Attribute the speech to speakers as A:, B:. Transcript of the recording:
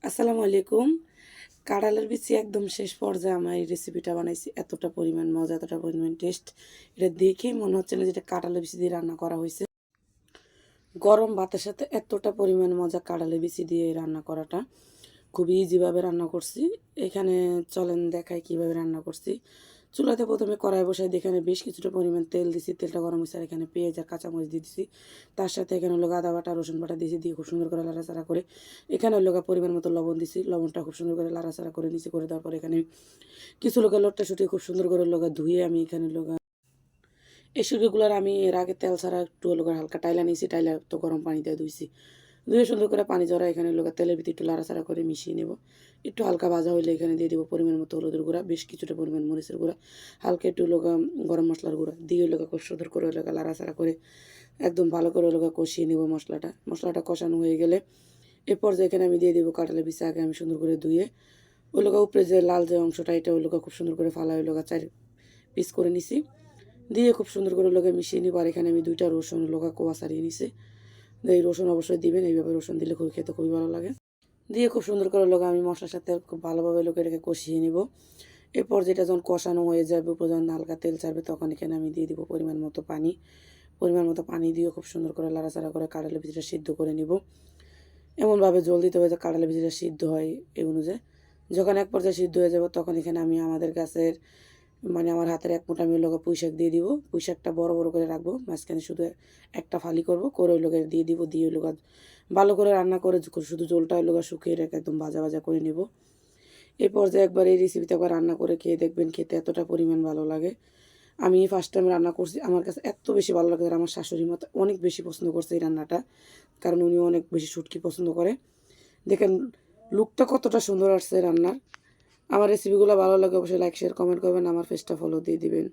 A: আসসালামু আলাইকুম। কাঁঠালের বিচি একদম শেষ পর্যায়ে আমার এই রেসিপিটা বানাইছি। এতটা পরিমাণ মজা, এতটা পরিমাণ টেস্ট। এটা দেখেই মনে হচ্ছে না যে এটা কাঁঠালের বিচি দিয়ে রান্না করা হইছে। গরম ভাতের সাথে এতটা পরিমাণ মজা কাঁঠালের বিচি দিয়ে এই রান্না করাটা। খুবই ইজিভাবে রান্না করছি। এখানে চলেন দেখাই কিভাবে রান্না করছি। চুলাতে প্রথমে কড়াই বসাই দিয়ে এখানে বেশ কিছুটা পরিমাণ তেল দিছি। তেলটা গরম হইছে আর এখানে পেঁয়াজ আর কাঁচামরিচ দিয়ে দিছি। তার সাথে এখানে হলো আদা বাটা, রসুন বাটা দিয়েছি, দিয়ে খুব সুন্দর করে লাড়াচাড়া করে এখানে হলো পরিমাণ মতো লবণ দিছি। লবণটা খুব সুন্দর করে লাড়াচাড়া করে নিচে করে দেওয়ার পরে এখানে কিছু লোট্টাশুঁটি খুব সুন্দর করে ধুয়ে আমি এখানে এই সুজিগুলোর আমি এর আগে তেল ছাড়া একটু হালকা টাইলা নিয়েছি। টাইলা তো গরম পানি দিয়ে ধুইছি। ধুয়ে সুন্দর করে পানি ঝরা এখানে তেলের ভিতরে একটু লাড়াচাড়া করে মিশিয়ে নেব। একটু হালকা ভাজা হইলে এখানে দিয়ে দেবো পরিমাণ মতো হলুদের গুঁড়া, বেশ কিছুটা পরিমাণ মরিচের গুঁড়া, হালকা একটু গরম মশলার গুঁড়া দিয়ে খুব সুন্দর করে লাড়াচাড়া করে একদম ভালো করে কষিয়ে নেব মশলাটা কষানো হয়ে গেলে এরপর যে এখানে আমি দিয়ে দেবো কাঁঠালের বিচি। আগে আমি সুন্দর করে ধুয়ে উপরে যে লাল যে অংশটা এটা খুব সুন্দর করে ফালা চার পিস করে নিছি। দিয়ে খুব সুন্দর করে মিশিয়ে নিব। আর এখানে আমি 2টা রসুন কোয়া ছাড়িয়ে নিছি। এই রসুন অবশ্যই দিবেন, এইভাবে রসুন দিলে খেতে খুবই ভালো লাগে। দিয়ে খুব সুন্দর করে আমি মশলার সাথে খুব ভালোভাবে এটাকে কষিয়ে নিব। এরপর যেটা যখন কষানো হয়ে যাবে, উপর যখন হালকা তেল ছাড়বে, তখন এখানে আমি দিয়ে দিব পরিমাণ মতো পানি দিয়ে খুব সুন্দর করে লাড়াচাড়া করে কাঁঠালের বিচিটা সিদ্ধ করে নিব। এমনভাবে জল দিতে হবে যে কাঁঠালের বিচিটা সিদ্ধ হয় এই অনুযায়ী। যখন এক পর্যায়ে সিদ্ধ হয়ে যাবে তখন এখানে আমি আমাদের গাছের আমার হাতের 1 মুঠা আমি পুঁই শাক দিয়ে দিব। পুঁই শাকটা বড় বড় করে রাখবো, মাঝখানে শুধু একটা ফালি করব, করে দিয়ে দিব। দিয়ে ভালো করে রান্না করে শুধু জলটা শুকিয়ে রেখে একদম ভাজা ভাজা করে নেব। এই পর্যায়ে একবার এই রেসিপিতে একবার রান্না করে খেয়ে দেখবেন, খেতে এতটা পরিমাণ ভালো লাগে। আমি ফার্স্ট টাইম রান্না করছি, আমার কাছে এত বেশি ভালো লাগে। আর আমার শাশুড়ি মতো অনেক বেশি পছন্দ করছে এই রান্নাটা, কারণ উনি অনেক বেশি শুটকি পছন্দ করে। দেখেন লুকটা কতটা সুন্দর আসছে রান্নার। আমার রেসিপিগুলো ভালো লাগে অবশ্যই লাইক শেয়ার কমেন্ট করবেন, আমার পেজটা ফলো দিয়ে দিবেন।